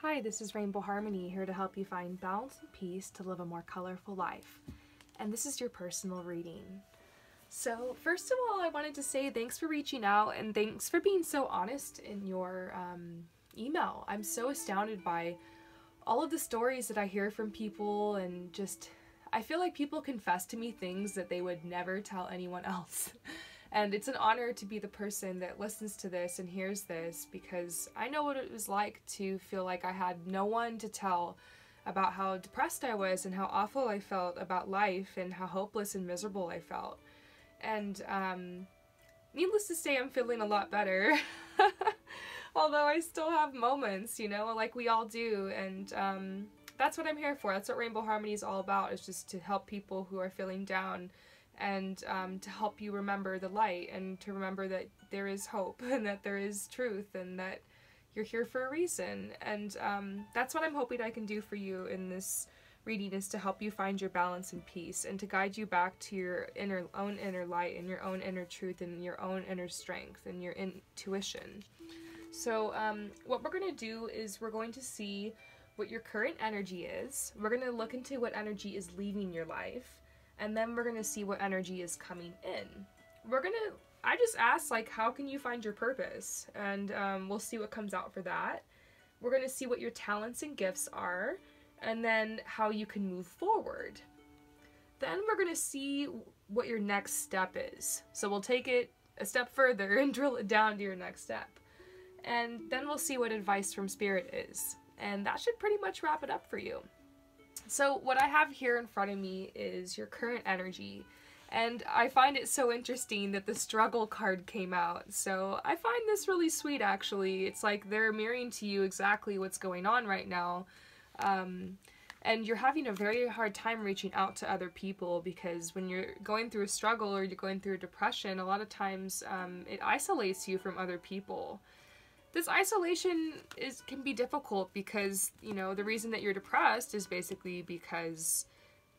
Hi, this is Rainbow Harmony, here to help you find balance and peace to live a more colorful life. And this is your personal reading. So first of all, I wanted to say thanks for reaching out and thanks for being so honest in your email. I'm so astounded by all of the stories that I hear from people, and just I feel like people confess to me things that they would never tell anyone else. And it's an honor to be the person that listens to this and hears this, because I know what it was like to feel like I had no one to tell about how depressed I was and how awful I felt about life and how hopeless and miserable I felt. And needless to say, I'm feeling a lot better. Although I still have moments, you know, like we all do. And that's what I'm here for. That's what Rainbow Harmony is all about, is just to help people who are feeling down, and to help you remember the light, and to remember that there is hope and that there is truth and that you're here for a reason. And that's what I'm hoping I can do for you in this reading, is to help you find your balance and peace, and to guide you back to your own inner light and your own inner truth and your own inner strength and your intuition. So what we're going to do is we're going to see what your current energy is. We're going to look into what energy is leaving your life. And then we're going to see what energy is coming in. I just asked, like, how can you find your purpose? And we'll see what comes out for that. We're going to see what your talents and gifts are, and then how you can move forward. Then we're going to see what your next step is. So we'll take it a step further and drill it down to your next step. And then we'll see what advice from Spirit is. And that should pretty much wrap it up for you. So what I have here in front of me is your current energy, and I find it so interesting that the struggle card came out. So I find this really sweet, actually. It's like they're mirroring to you exactly what's going on right now, and you're having a very hard time reaching out to other people, because when you're going through a struggle or you're going through a depression, a lot of times it isolates you from other people. This isolation can be difficult because, you know, the reason that you're depressed is basically because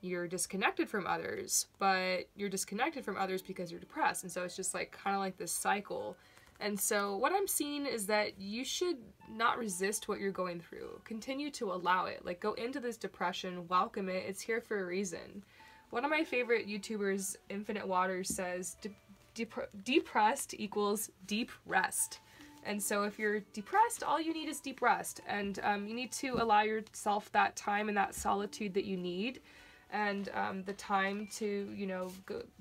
you're disconnected from others, but you're disconnected from others because you're depressed. And so it's just like kind of like this cycle. And so what I'm seeing is that you should not resist what you're going through. Continue to allow it. Like, go into this depression, welcome it. It's here for a reason. One of my favorite YouTubers, Infinite Waters, says depressed equals deep rest. And so if you're depressed, all you need is deep rest. And you need to allow yourself that time and that solitude that you need, and the time to, you know,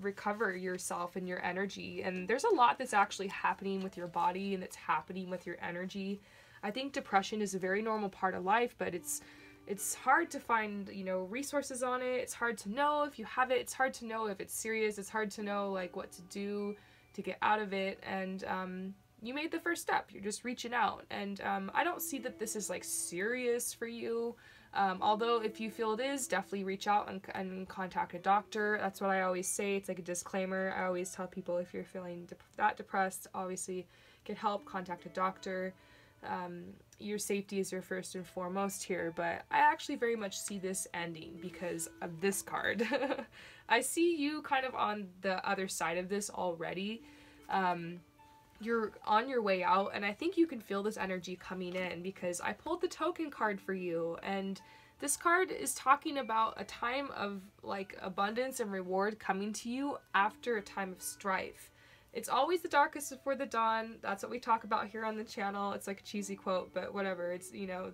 recover yourself and your energy. And there's a lot that's actually happening with your body and that's happening with your energy. I think depression is a very normal part of life, but it's hard to find, you know, resources on it. It's hard to know if you have it. It's hard to know if it's serious. It's hard to know, like, what to do to get out of it. And you made the first step. You're just reaching out. And I don't see that this is, like, serious for you. Although if you feel it is, definitely reach out and contact a doctor. That's what I always say. It's like a disclaimer. I always tell people, if you're feeling that depressed, obviously get help, contact a doctor. Your safety is your first and foremost here, but I actually very much see this ending because of this card. I see you kind of on the other side of this already. You're on your way out, and I think you can feel this energy coming in, because I pulled the token card for you, and this card is talking about a time of, like, abundance and reward coming to you after a time of strife. It's always the darkest before the dawn. That's what we talk about here on the channel. It's like a cheesy quote, but whatever. It's, you know,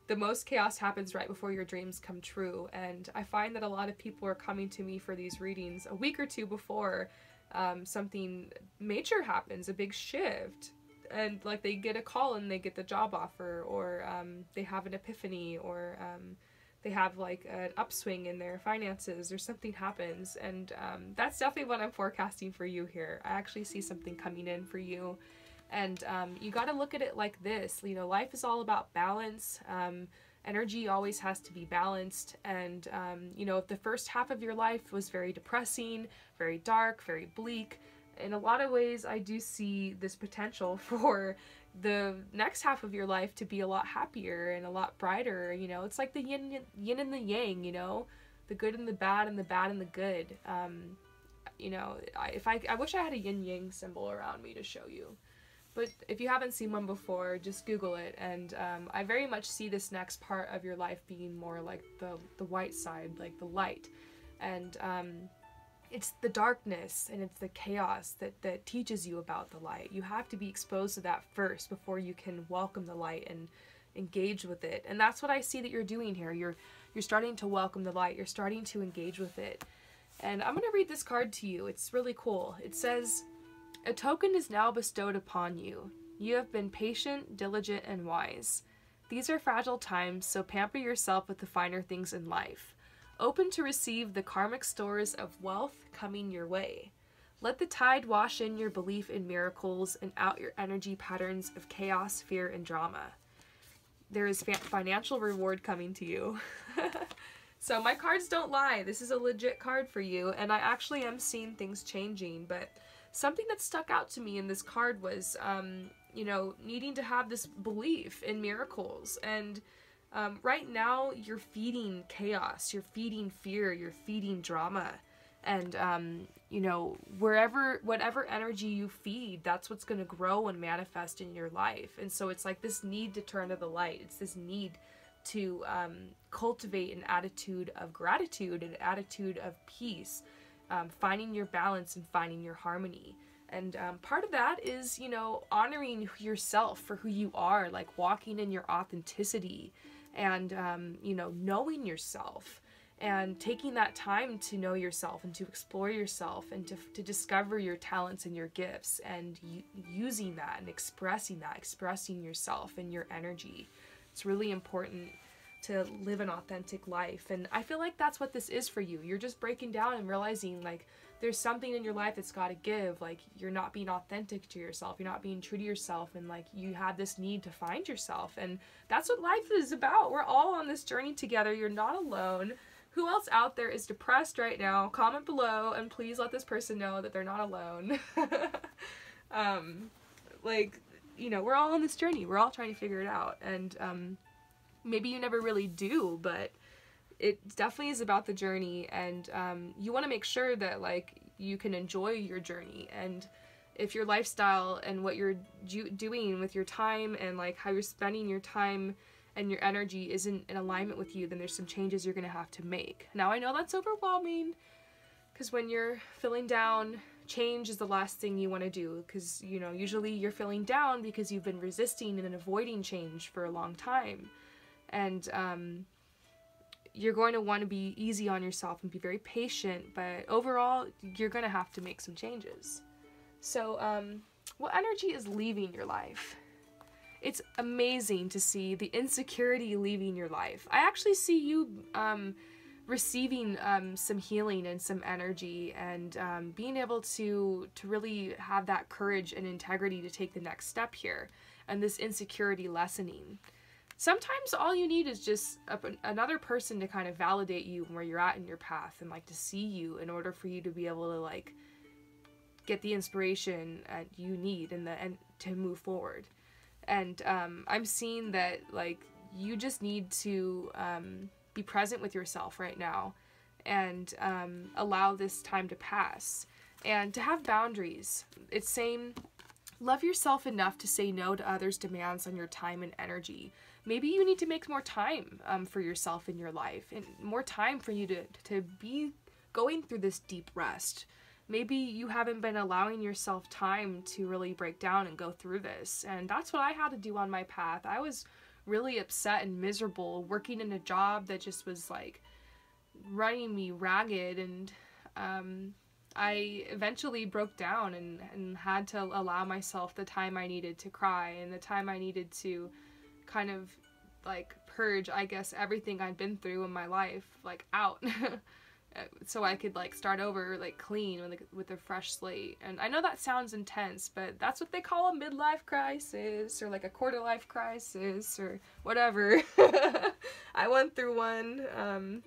the most chaos happens right before your dreams come true. And I find that a lot of people are coming to me for these readings a week or two before something major happens, a big shift, and like they get a call and they get the job offer, or they have an epiphany, or they have like an upswing in their finances, or something happens. And that's definitely what I'm forecasting for you here. I actually see something coming in for you, and you got to look at it like this. You know, life is all about balance. Energy always has to be balanced. And you know, if the first half of your life was very depressing, very dark, very bleak, in a lot of ways I do see this potential for the next half of your life to be a lot happier and a lot brighter. You know, it's like the yin and the yang, you know, the good and the bad, and the bad and the good. You know, I wish I had a yin yang symbol around me to show you. But if you haven't seen one before, just Google it. And I very much see this next part of your life being more like the white side, like the light. And it's the darkness and it's the chaos that teaches you about the light. You have to be exposed to that first before you can welcome the light and engage with it. And that's what I see that you're doing here. You're starting to welcome the light. You're starting to engage with it. And I'm going to read this card to you. It's really cool. It says, "A token is now bestowed upon you. You have been patient, diligent, and wise. These are fragile times, so pamper yourself with the finer things in life. Open to receive the karmic stores of wealth coming your way. Let the tide wash in your belief in miracles and out your energy patterns of chaos, fear, and drama. There is financial reward coming to you." So my cards don't lie. This is a legit card for you, and I actually am seeing things changing, but something that stuck out to me in this card was, you know, needing to have this belief in miracles. And right now, you're feeding chaos, you're feeding fear, you're feeding drama. And, you know, whatever energy you feed, that's what's going to grow and manifest in your life. And so it's like this need to turn to the light. It's this need to cultivate an attitude of gratitude, an attitude of peace, finding your balance and finding your harmony. And part of that is, you know, honoring yourself for who you are, like walking in your authenticity and, you know, knowing yourself and taking that time to know yourself and to explore yourself and to discover your talents and your gifts and using that and expressing yourself and your energy. It's really important to live an authentic life. And I feel like that's what this is for you. You're just breaking down and realizing like there's something in your life that's got to give. Like you're not being authentic to yourself. You're not being true to yourself. And like you have this need to find yourself. And that's what life is about. We're all on this journey together. You're not alone. Who else out there is depressed right now? Comment below and please let this person know that they're not alone. Like, you know, we're all on this journey. We're all trying to figure it out. And maybe you never really do, but it definitely is about the journey. And you want to make sure that, like, you can enjoy your journey. And if your lifestyle and what you're doing with your time and, like, how you're spending your time and your energy isn't in alignment with you, then there's some changes you're going to have to make. Now, I know that's overwhelming because when you're feeling down, change is the last thing you want to do because, you know, usually you're feeling down because you've been resisting and avoiding change for a long time. And you're going to want to be easy on yourself and be very patient, but overall, you're going to have to make some changes. So, what energy is leaving your life? It's amazing to see the insecurity leaving your life. I actually see you receiving some healing and some energy and being able to really have that courage and integrity to take the next step here and this insecurity lessening. Sometimes all you need is just another person to kind of validate you where you're at in your path and like to see you in order for you to be able to like get the inspiration you need and to move forward. And I'm seeing that like you just need to be present with yourself right now and allow this time to pass and to have boundaries. It's saying love yourself enough to say no to others' demands on your time and energy. Maybe you need to make more time for yourself in your life and more time for you to be going through this deep rest. Maybe you haven't been allowing yourself time to really break down and go through this. And that's what I had to do on my path. I was really upset and miserable working in a job that just was like running me ragged. And I eventually broke down and had to allow myself the time I needed to cry and the time I needed to kind of like purge, I guess, everything I'd been through in my life, like out. So I could like start over like clean with a fresh slate. And I know that sounds intense, but that's what they call a midlife crisis or like a quarter life crisis or whatever. I went through one.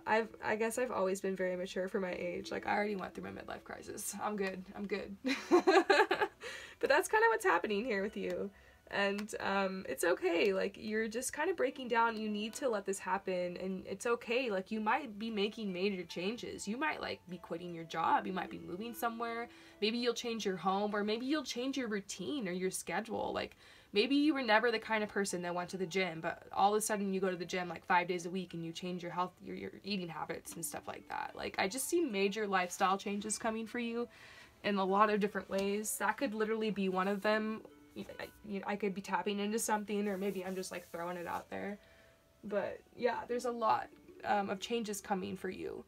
I guess I've always been very mature for my age. Like I already went through my midlife crisis. I'm good. But that's kind of what's happening here with you. And it's okay. Like, you're just kind of breaking down. You need to let this happen, and it's okay. Like, you might be making major changes. You might, like, be quitting your job. You might be moving somewhere. Maybe you'll change your home, or maybe you'll change your routine or your schedule. Like, maybe you were never the kind of person that went to the gym, but all of a sudden you go to the gym like 5 days a week and you change your health, your eating habits and stuff like that. Like, I just see major lifestyle changes coming for you in a lot of different ways. That could literally be one of them. I could be tapping into something, or maybe I'm just like throwing it out there. But yeah, there's a lot of changes coming for you.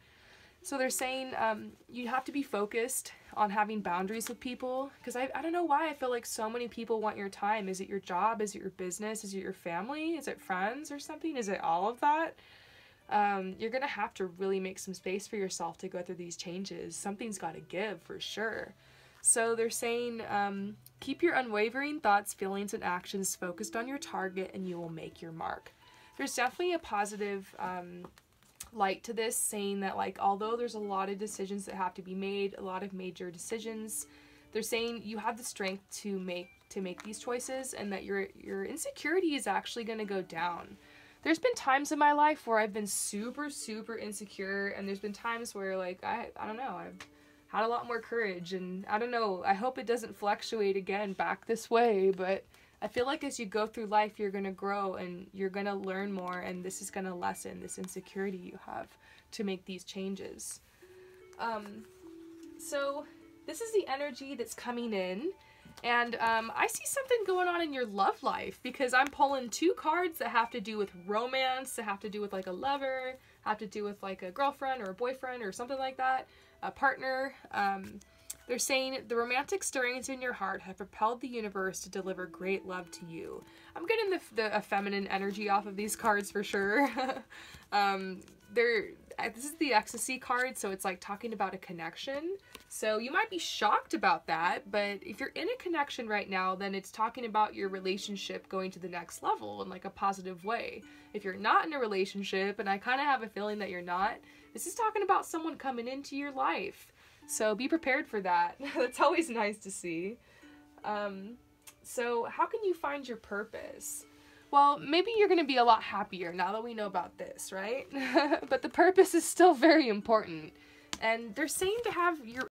So they're saying you have to be focused on having boundaries with people, because I don't know why I feel like so many people want your time. Is it your job? Is it your business? Is it your family? Is it friends or something? Is it all of that? You're gonna have to really make some space for yourself to go through these changes. Something's got to give for sure. So they're saying, keep your unwavering thoughts, feelings, and actions focused on your target, and you will make your mark. There's definitely a positive light to this, saying that, like, although there's a lot of decisions that have to be made, a lot of major decisions, they're saying you have the strength to make these choices, and that your insecurity is actually going to go down. There's been times in my life where I've been super, super insecure, and there's been times where, like, I don't know, I've had a lot more courage, and I don't know, I hope it doesn't fluctuate again back this way, but I feel like as you go through life, you're going to grow and you're going to learn more, and this is going to lessen this insecurity you have to make these changes. So this is the energy that's coming in, and I see something going on in your love life, because I'm pulling 2 cards that have to do with romance, that have to do with like a lover, have to do with like a girlfriend or a boyfriend or something like that. A partner. They're saying the romantic stirrings in your heart have propelled the universe to deliver great love to you. I'm getting the feminine energy off of these cards for sure. This is the ecstasy card, so it's like talking about a connection. So you might be shocked about that, but if you're in a connection right now, then it's talking about your relationship going to the next level in like a positive way. If you're not in a relationship, and I kind of have a feeling that you're not, this is talking about someone coming into your life. So be prepared for that. That's always nice to see. So how can you find your purpose? Well, maybe you're going to be a lot happier now that we know about this, right? But the purpose is still very important. And they're saying to have your